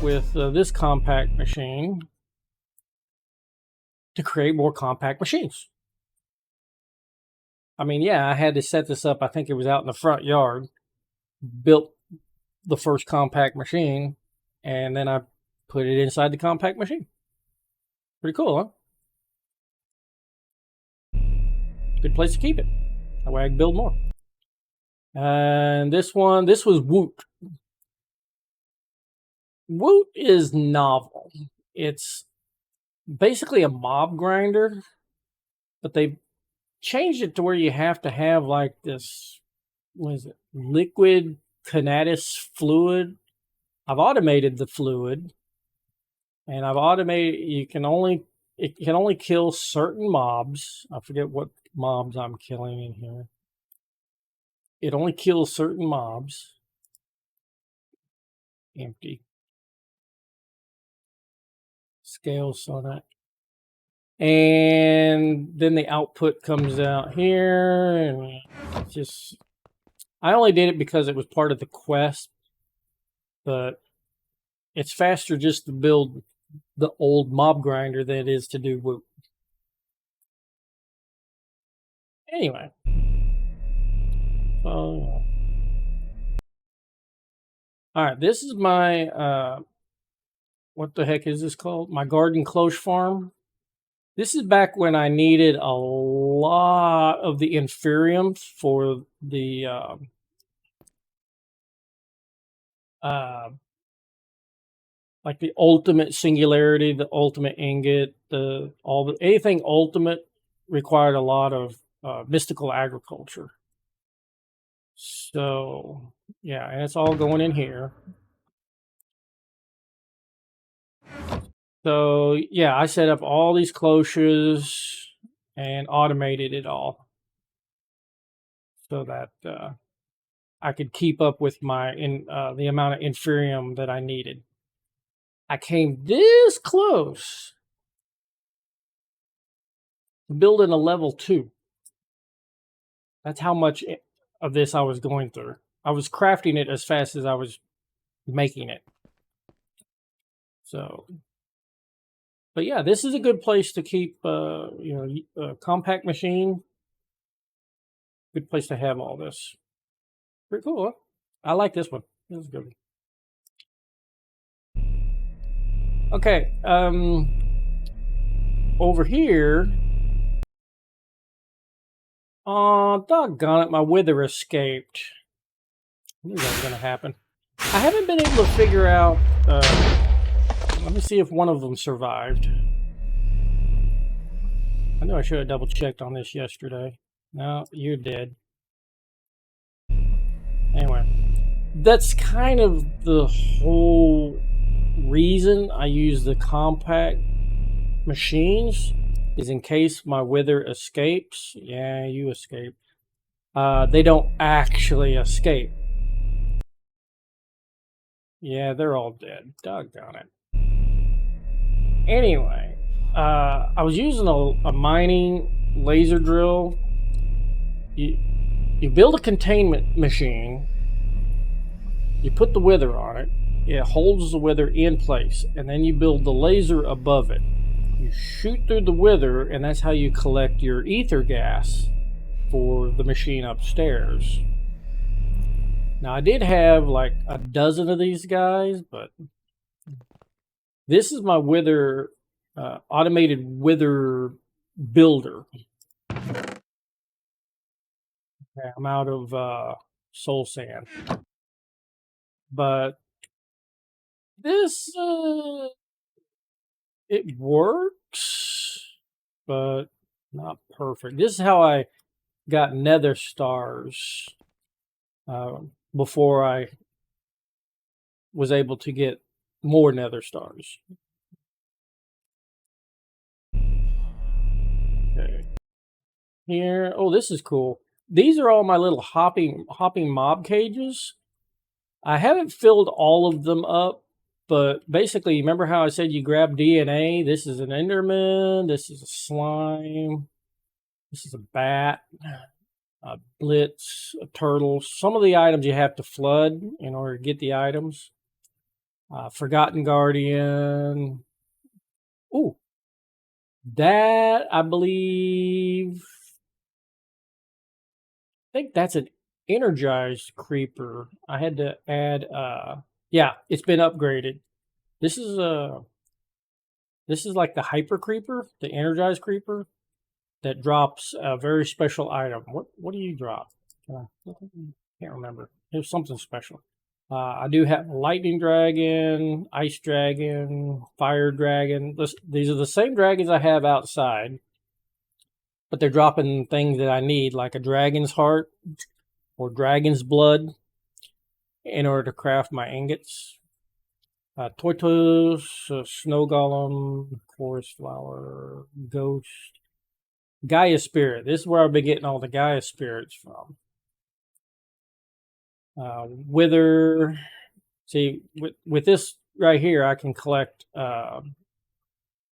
with this compact machine to create more compact machines. I mean, yeah, I had to set this up. I think it was out in the front yard. Built the first compact machine, and then I put it inside the compact machine. Pretty cool, huh? Good place to keep it. That way I can build more. And this was Woot. Woot is novel. It's basically a mob grinder, but they changed it to where you have to have like this, what is it, liquid Conatus fluid. I've automated the fluid, and I've automated, it can only kill certain mobs. I forget what mobs I'm killing in here. It only kills certain mobs. Empty. Scales on that. And then the output comes out here, and it's just, I only did it because it was part of the quest, but it's faster just to build the old mob grinder than it is to do Woot. Anyway. Alright, this is my, what the heck is this called? My garden cloche farm. This is back when I needed a lot of the inferium for the, like the ultimate singularity, the ultimate ingot, anything ultimate required a lot of mystical agriculture. So yeah, and it's all going in here. So yeah, I set up all these cloches and automated it all so that I could keep up with my the amount of inferium that I needed. I came this close to building a level 2. That's how much of this I was going through. I was crafting it as fast as I was making it. So, but yeah, this is a good place to keep, you know, a compact machine. Good place to have all this. Pretty cool, huh? I like this one. This is good. Okay, over here, oh, doggone it, my wither escaped. I knew that was going to happen. I haven't been able to figure out, let me see if one of them survived. I know I should have double checked on this yesterday. No, you're dead. Anyway, that's kind of the whole reason I use the compact machines, is in case my wither escapes. Yeah, you escape. They don't actually escape. Yeah, they're all dead. Doggone it. Anyway, I was using a mining laser drill. You build a containment machine. You put the wither on it. It holds the wither in place, and then you build the laser above it. You shoot through the wither, and that's how you collect your ether gas for the machine upstairs. Now, I did have like a dozen of these guys, but this is my wither, automated wither builder. Okay, I'm out of soul sand. But this, it works, but not perfect. This is how I got nether stars before I was able to get more nether stars. Okay. Here, oh, this is cool. These are all my little hopping mob cages. I haven't filled all of them up, but basically, remember how I said you grab DNA? This is an Enderman, this is a slime, this is a bat, a blitz, a turtle. Some of the items you have to flood in order to get the items. Forgotten Guardian. Ooh, that I believe. I think that's an energized creeper. I had to add. Yeah, it's been upgraded. This is like the hyper creeper, the energized creeper that drops a very special item. What do you drop? Can't remember. It was something special. I do have lightning dragon, ice dragon, fire dragon. These are the same dragons I have outside, but they're dropping things that I need, like a dragon's heart or dragon's blood, in order to craft my ingots. Tortoise, snow golem, forest flower, ghost, Gaia spirit. This is where I've been getting all the Gaia spirits from. Wither. See, with this right here, I can collect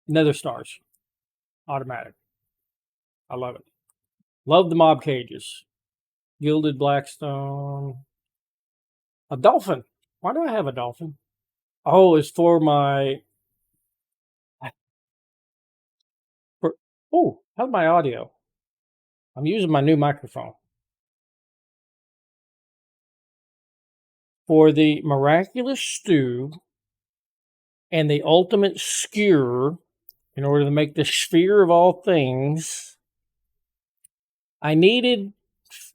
nether stars. Automatic. I love it. Love the mob cages. Gilded blackstone. A dolphin. Why do I have a dolphin? Oh, it's for my... Oh, how's my audio? I'm using my new microphone. For the miraculous stew and the ultimate skewer, in order to make the sphere of all things, I needed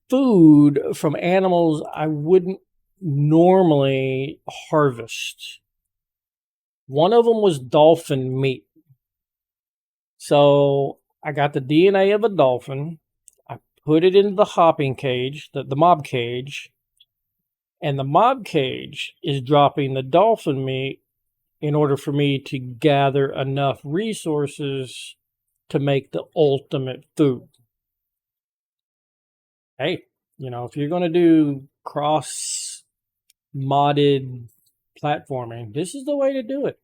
food from animals I wouldn't normally harvest. One of them was dolphin meat. So I got the DNA of a dolphin. I put it into the hopping cage, the mob cage. And the mob cage is dropping the dolphin meat in order for me to gather enough resources to make the ultimate food. Hey, if you're going to do cross-modded platforming, this is the way to do it.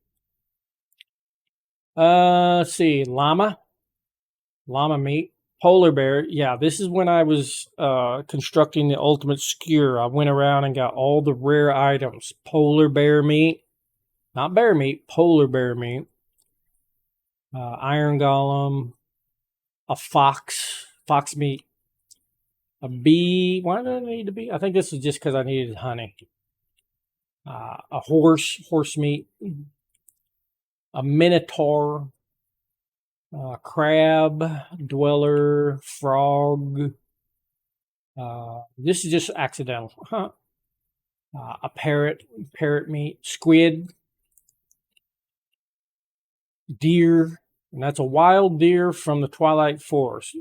Let's see, llama meat, polar bear. Yeah, this is when I was constructing the ultimate skewer. I went around and got all the rare items. Polar bear meat, not bear meat, polar bear meat. Iron golem, a fox meat, a bee. Why did I need a bee? I think this is just because I needed honey. A horse meat, a minotaur, crab, dweller, frog. This is just accidental. A parrot meat, squid, deer, and that's a wild deer from the Twilight Forest.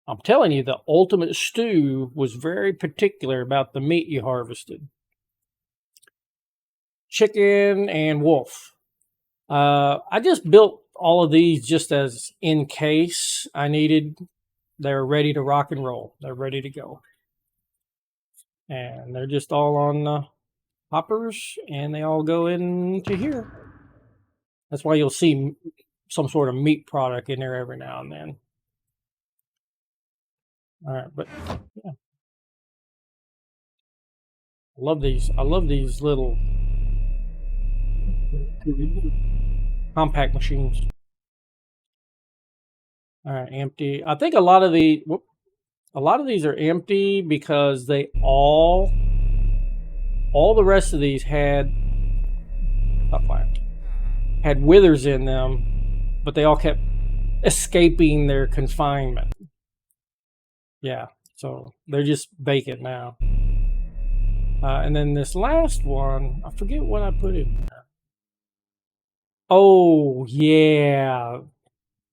I'm telling you, the ultimate stew was very particular about the meat you harvested. Chicken and wolf. I just built all of these just as in case I needed. They're ready to rock and roll. They're ready to go. And they're just all on hoppers, and they all go into here. That's why you'll see some sort of meat product in there every now and then. All right, but yeah. I love these little compact machines. All right, empty. I think a lot of these are empty because they all the rest of these had withers in them, but they all kept escaping their confinement. Yeah, so they're just vacant now. And then this last one, I forget what I put in there. Oh, yeah.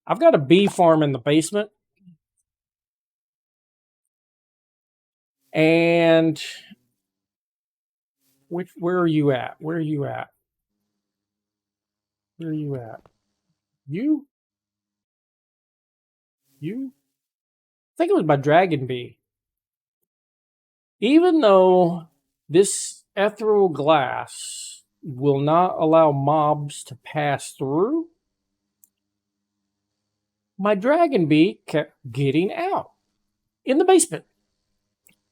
I've got a bee farm in the basement. And where are you at? Where are you at? Where are you at? You? I think it was my dragon bee. Even though this ethereal glass will not allow mobs to pass through, my dragon bee kept getting out in the basement.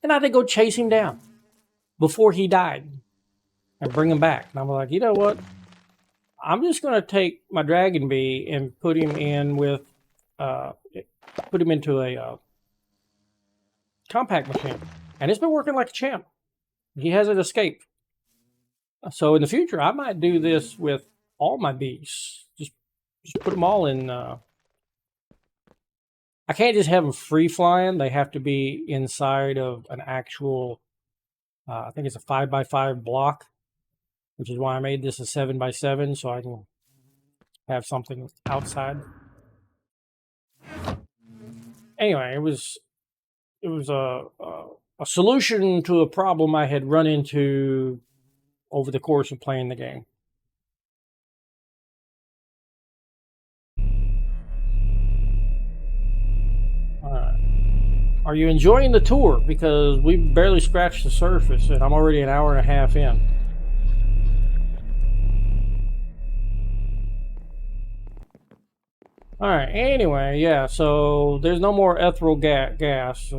And I had to go chase him down before he died. and bring him back. And I'm like, you know what? I'm just going to take my dragon bee and put him in with, put him into a compact machine. And it's been working like a champ. He hasn't escaped. So in the future, I might do this with all my bees. Just put them all in. I can't just have them free flying. They have to be inside of an actual, I think it's a 5x5 block, which is why I made this a 7x7 so I can have something outside. Anyway, it was a solution to a problem I had run into over the course of playing the game. Are you enjoying the tour? Because we barely scratched the surface and I'm already an hour and a half in. Alright, anyway, yeah, so there's no more ethereal gas.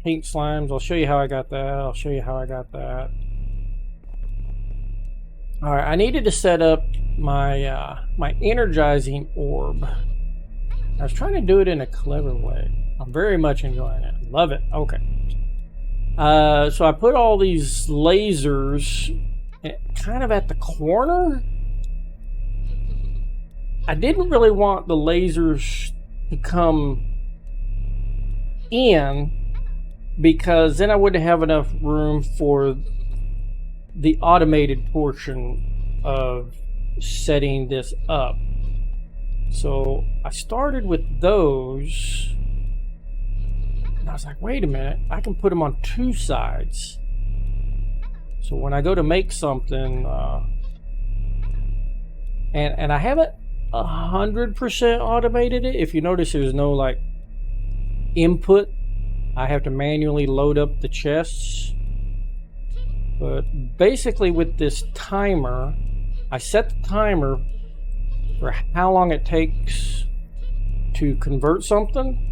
Pink slimes, I'll show you how I got that. Alright, I needed to set up my my energizing orb. I was trying to do it in a clever way. I'm very much enjoying it. Love it. Okay. So I put all these lasers kind of at the corner. I didn't really want the lasers to come in because then I wouldn't have enough room for the automated portion of setting this up. So I started with those. And I was like, wait a minute, I can put them on two sides. So when I go to make something, and I haven't 100% automated it. If you notice, there's no like input. I have to manually load up the chests. But basically with this timer, I set the timer for how long it takes to convert something.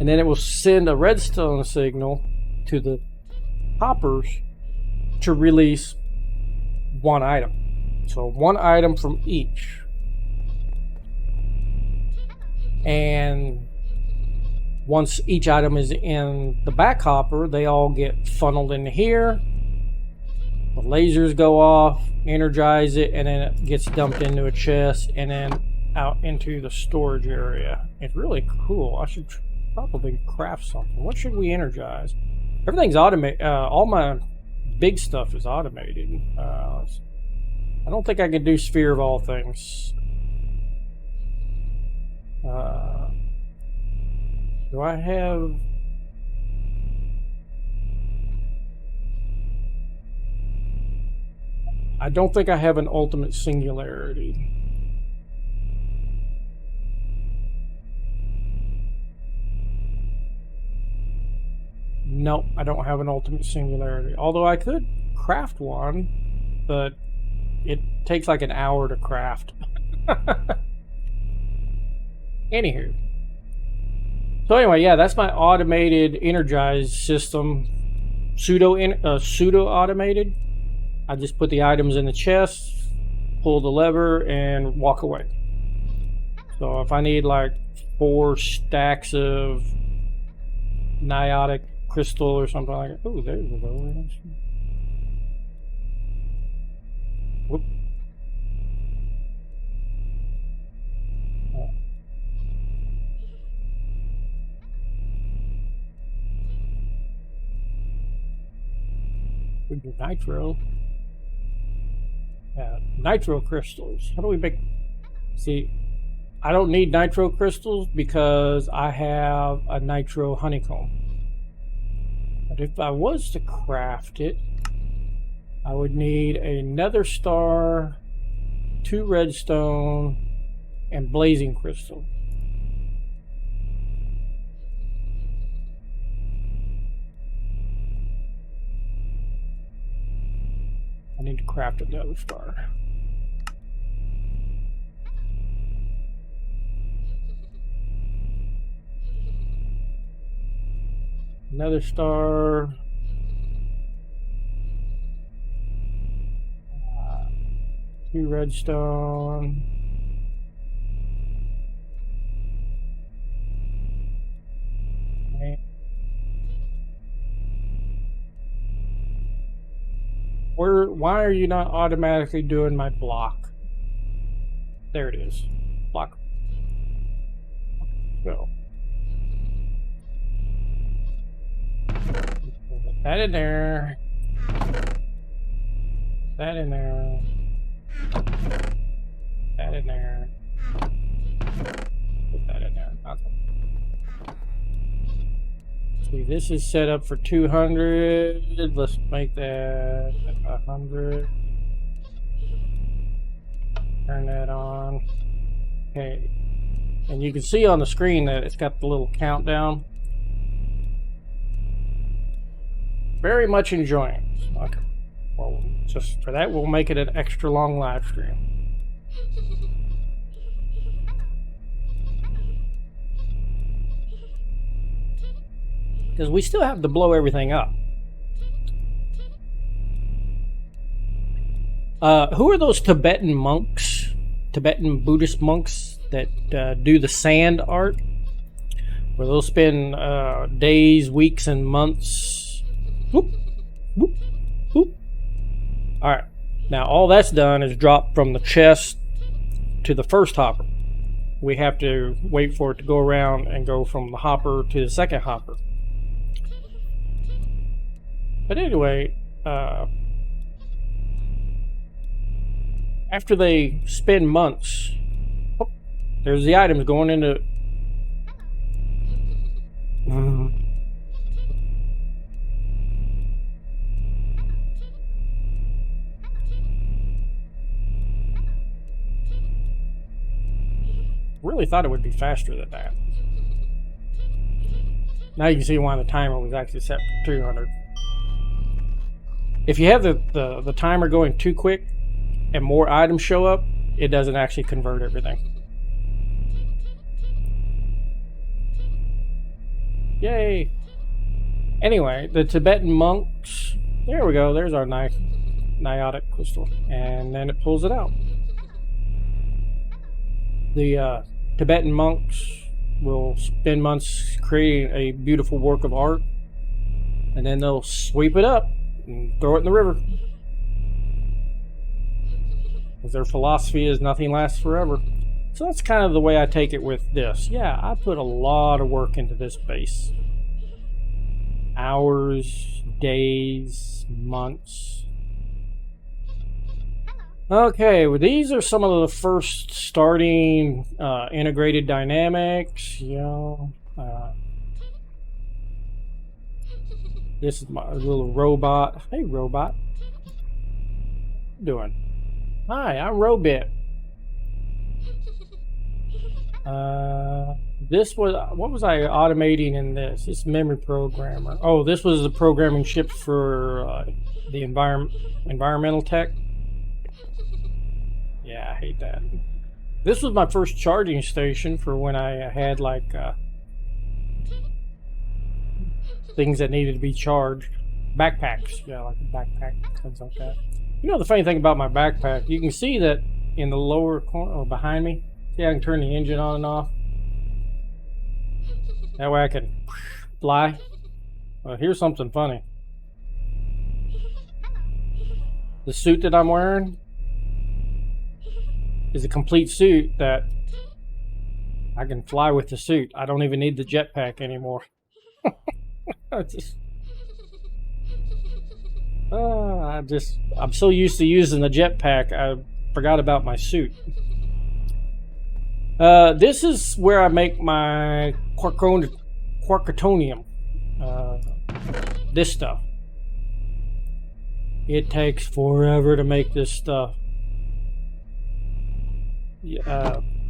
And then it will send a redstone signal to the hoppers to release one item. So one item from each. And once each item is in the back hopper, they all get funneled into here. The lasers go off, energize it, and then it gets dumped into a chest and then out into the storage area. It's really cool. I should probably craft something. What should we energize? Everything's automated. All my big stuff is automated. I don't think I can do sphere of all things. Do I have... I don't think I have an ultimate singularity. Nope, I don't have an ultimate singularity. Although I could craft one, but it takes like an hour to craft. Anywho. So anyway, yeah, that's my automated energized system. Pseudo automated. I just put the items in the chest, pull the lever, and walk away. So if I need like 4 stacks of niotic crystal or something like that. Oh, there's a lower. Whoop. We do nitro. Nitro crystals. How do we make... See, I don't need nitro crystals because I have a nitro honeycomb. But if I was to craft it, I would need a nether star, 2 redstone, and blazing crystal. I need to craft another star. Another star. 2 redstone. Why are you not automatically doing my block? There it is. Block. Go. Put that in there. That in there. That in there. Put that in there. Awesome. See, this is set up for 200. Let's make that 100. Turn that on. Okay. And you can see on the screen that it's got the little countdown. Very much enjoying it. Okay. Well, just for that, we'll make it an extra long live stream. Because we still have to blow everything up. Who are those Tibetan monks, Tibetan Buddhist monks that do the sand art? Where they'll spend days, weeks, and months. Whoop, whoop, whoop. All right. Now all that's done is drop from the chest to the first hopper. We have to wait for it to go around and go from the hopper to the second hopper. But anyway, after they spend months, oh, there's the items going into. Really thought it would be faster than that. Now you can see why the timer was actually set for 200. If you have the timer going too quick and more items show up, it doesn't actually convert everything. Yay! Anyway, the Tibetan monks. There we go. There's our niotic crystal, and then it pulls it out. The Tibetan monks will spend months creating a beautiful work of art, and then they'll sweep it up and throw it in the river. Because their philosophy is nothing lasts forever. So that's kind of the way I take it with this. Yeah, I put a lot of work into this base. Hours, days, months. Okay, well, these are some of the first starting integrated dynamics. You know, this is my little robot. Hey, robot. What you doing? Hi, I'm Robit. This was, what was I automating in this? This memory programmer. Oh, this was the programming chip for the environmental tech. Yeah, I hate that. This was my first charging station for when I had like things that needed to be charged. Backpacks, yeah, like a backpack, things like that. You know the funny thing about my backpack, you can see that in the lower corner or behind me. See, I can turn the engine on and off. That way I can fly. Well, here's something funny. The suit that I'm wearing is a complete suit that I can fly with the suit. I don't even need the jetpack anymore. I'm so used to using the jetpack, I forgot about my suit. This is where I make my quarkatonium. This stuff. It takes forever to make this stuff.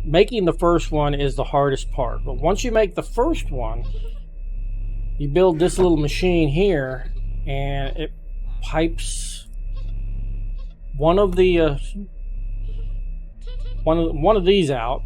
Making the first one is the hardest part, but once you make the first one, you build this little machine here, and it pipes one of the one of these out,